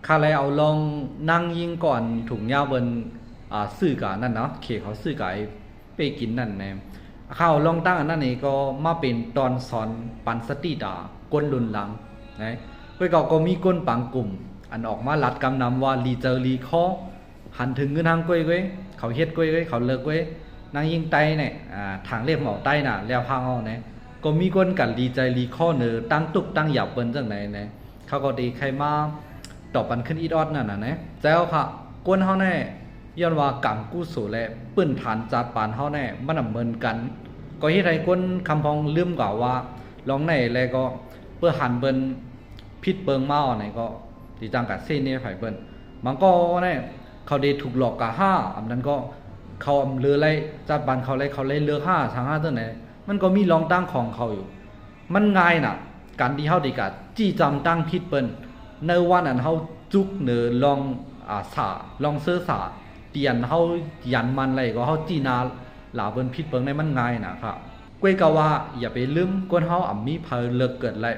ข้าเลยเอาลองนั่งยิงก่อนถุงยาวบนซื้อกานั่นเนาะเขเขาซื้อกาไปกินนั่นแน่ข้าวลองตั้งอันนั้นนี่ก็มาเป็นตอนสอนปันสติดาก้นลุนหลังนะเพื่อก็มีก้นปังกลุ่มอันออกมาหลัดกำนำว่ารีเจอรีข้อหันถึงเงินทางก้อยเว้ยเขาเฮ็ดก้อยเว้ยเขาเลิกเว้ยนั่งยิงไตเนี่ยทางเรียบเหมาไตน่ะแล้วพังเอาเนี่ยก็มีก้นกันรีใจรีข้อเนอตั้งตุกตั้งหยาบเปิ้นจังไหนเนี่ยเขาก็ดีใครมาตอบปันขึ้นอีดอดนั่นน่ะนะแจ้วค่ะก้นเฮาแน่ย้อนว่ากำกู้สู่และปื้นฐานจัดปานเฮาแน่มันเหมือนกันก็เฮ็ดให้ก้นคำพองลืมกล่าวว่าลองไหนแล้วก็เพื่อหันเปิ้นพิษเปิงเมาไหนก็ที่จังกับเส้นนี้ไผเปิ้นมันก็เนี่ยเขาได้ถูกหลอกกับ5อันนั้นก็เขาเลือไรจัดปานเขาเลยเลือก5ทาง5จังไหนมันก็มีรองตั้งของเขาอยู่มันง่ายน่ะการที่เฮาได้กะจี้จำตั้งพิษเปิ้นในวันนั้นเฮาจุกเนอลองสาลองเสื้อสาเตียนเฮายันมันอะไรก็เฮาจีนาหลาเปิ้นพิษเปิ้งในมันง่ายนะครับก้วยกะว่าอย่าไปลืมก้นเฮามีเผลเลิกเกิดไร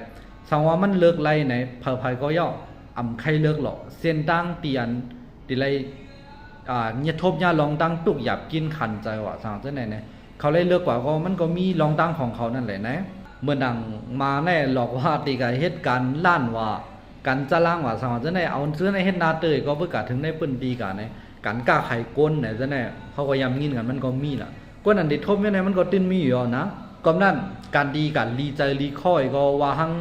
สังว่ามันเลิกไรไหนเผลก็ย่อใครเลิกหรอกเส้นตั้งเตียนติไรเนี่ยทบยาลองตั้งตุกหยับกินขันใจว่าสังจังไหนเนี่ยเขาเลยเลิกกว่าก็มันก็มีลองตั้งของเขานั่นแหละนะเมื่อดังมาแน่หลอกว่าตีกับเหตุการณ์ล้านว่ากันจะล่างว่าสังจังไหนเอาซื้อในเฮ็ดนาเตยก็เพื่อกะถึงในปืนดีกันเนี่ยกันกล้าไขก้นเนี่ยจังไหนเขาก็ยำงินกันมันก็มีล่ะก้นอันที่ทบยังไงมันก็ติ้นมีอยู่นะก็นั่นการดีกันรีใจรีค่อยก็ว่าหัง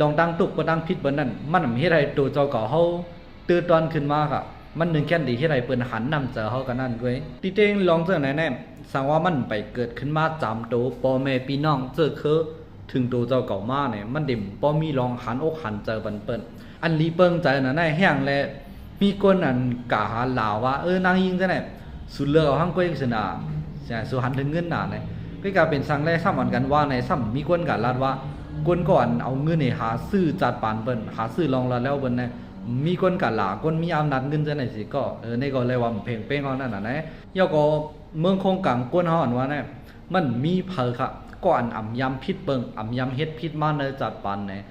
ลองตั้งตุกก็ตั้งพิษเปิ้นนั่นมันเฮ็ดให้ตัวเจ้าก็เฮาตื่นตอนขึ้นมาค่ะมันนึงแค่นดีเฮ็ดให้เปิ้นหันนำเจอเฮากันนั่นด้วยติเตงลองจังไหนแน่สังว่ามันไปเกิดขึ้นมาจำโตพ่อแม่พี่น้องเจอคือถึงตัวเจ้าเก่ามาเนี่ยมันดิ่มบ่มีลองหันอกหันเจอเปิ้นอันลีเปิ้งใจน่ะแน่แห้งแลมีคนอันกะหาลาวว่านางยิงจังไหนสุดเลือกเอาหังก้อยสนาใช่สุหันถึงเงินน่ะเนี่ยก็กลายเป็นสังแลซ้ำอันกันว่าในซ้ำมีคนกะลาดว่าคนก่อนเอาเงินนี่หาซื้อจัดปานเปิ้นหาซื้อรองแล้วเปิ้นเนี่ยมีคนกะหลาคนมีอำนาจเงินจังไหนสิก็นี่ก็เลยว่าเพลงเป้งเอานั่นน่ะนะย่อก็เมืองคงกังกวนเฮาอันว่าเนี่ยมันมีเผอค่ะก่อนยำพิษเปิงยำเฮ็ดพิษมาในจัดปานเนี่ย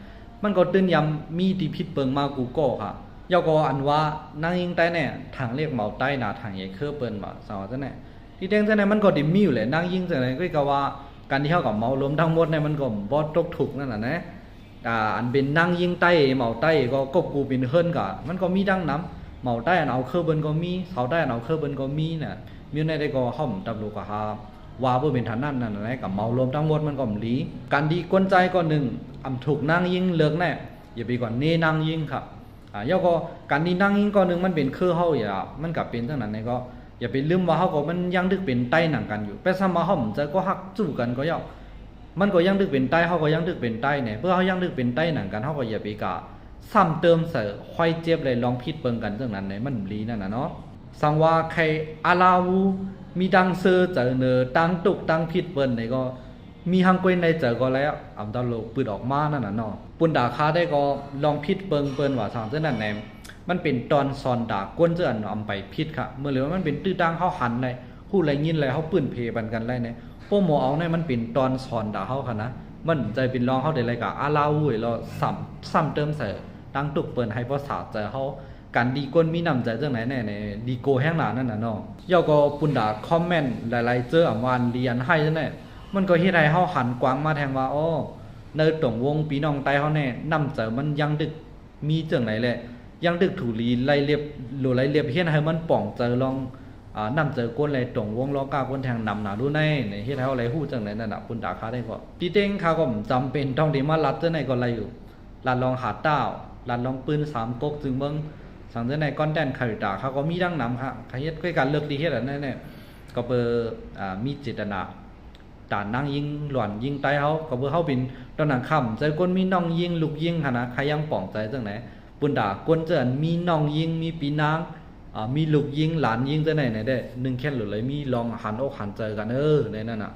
มันก็ตื่นยำมีที่พิษเปิงมากูก็ค่ะย่อก็อันว่านางยิงใต้เนี่ยทางเรียกเหมาใต้นาทางใหญ่เคอเปิ้นว่าสาวจังไหนที่แดงจังไหนมันก็ดิมีอยู่แหละนางยิงจังไหนก็ว่าการที่เฮากับเมารวมทั้งหมดเนี่ยมันก็บ่ตกถูกนั่นน่ะนะอันเป็นนางยิงใต้เหมาใต้ก็กบกูเป็นเฮิรนกะมันก็มีดังน้ำเหมาใต้อันเอาเคอเบิ้นก็มีเสาใต้อันเอาเคอเบิ้นก็มีน่ะมีในได้ก็ห้อมตำลูกก็หาว่าบ่เป็นฐานนั่นน่ะนะกับเมารวมทั้งหมดมันก็หลีการดีก้นใจก็หนึ่งถูกนางยิงเลิกแน่อย่าไปก่อนเนนางยิงครับย่อก็การดีนางยิงก็หนึ่งมันเป็นคือเฮาอย่ามันก็เป็นจังนั้นนี่ก็อย่าไปลืมว่าเฮาก็มันยังดึกเป็นใต้หนังกันอยู่แต่ซะมาห้อมใจก็ฮักสู้กันก็ย่อมันก็ยังดึกเป็นใต้เฮาก็ยังดึกเป็นใต้เนี่ยเพื่อเฮายังดึกเป็นใต้หนังกันเฮาก็อย่าไปกะซ้ำเติมเสค่อยเจ็บเลยลองพิษเปิงกันจังนั้นเนี่ยมันลีนั่นน่ะเนาะสังว่าใครอาลาวูมีดังเซอเจอเนอตั้งตุกตั้งพิษเปิ้นนี่ก็มีหังก้อยในเจอก็แล้วตะโลปืนออกมานั่นน่ะเนาะปุ่นดาคาได้ก็ลองพิษเปิงว่าทางจังนั้นแน่มันเป็นตอนซอนดากวนเจออันเอาไปพิษค่ะเมื่อเหลือมันเป็นตื้อดังเฮาหันเลยฮู้ไรยินเลยเฮาปืนเพบันกันไรเนี่ยพวกหมอเอาเนี่ยมันเป็นตอนสอนด่าเขาค่ะนะมันใจเป็นรองเขาได้ไรกะอาลาวุ้ยเราซ้ำเติมใส่ตั้งตุกเปิดให้ภาษาใจเขาการดีก้นมีนำใจจังไหนแน่เนี่ยดีโกแห้งหนานั่นน่ะเนาะย่อก็ปุ่นด่าคอมเมนต์หลายๆเจอวานเรียนให้จังไหนมันก็เฮ็ดให้เขาหันกว้างมาแทงว่าอ๋อในตรงวงปีน้องไตเขาแน่นำใจมันยังดึกมีจังไหนแหละยังดึกถูรีไล่เรียบหรือไล่เรียบเฮ็ดให้มันป่องใจลองนำเจอก้นเลยตรงวงล้อกาก้นแทงนำหนาดูในเฮ็ดให้อะไรฮู้จังไหนนั่นน่ะปุ่นด่าคาได้ก็ตีเต็งเขาก็จำเป็นต้องได้มาลัดจังไหนก็ไรอยู่ลัดลองหาเต้าลัดลองปืน3ก๊กจึงเบิ่งสั่งจังไหนก้อนแดนไข่ด่าเขาก็มีดังนำค่ะเฮ็ดด้วยการเลิกดีเฮ็ดอันนั้นเนี่ยก็เบอร์มีเจตนาด่านนั่งยิงหล่อนยิงไตเขาก็เบอร์เขาเป็นตอนนั้นค่ำใจก้นมีน้องยิงลูกยิงค่ะนะใครยังป่องใจจังไหนปุ่นด่าก้นเจอมีน้องยิงมีปีนางมีลูกยิงหลานยิงจังไหนได้1แค่หรือเลยมีลองหันอกหันใจกันในนั่นน่ะ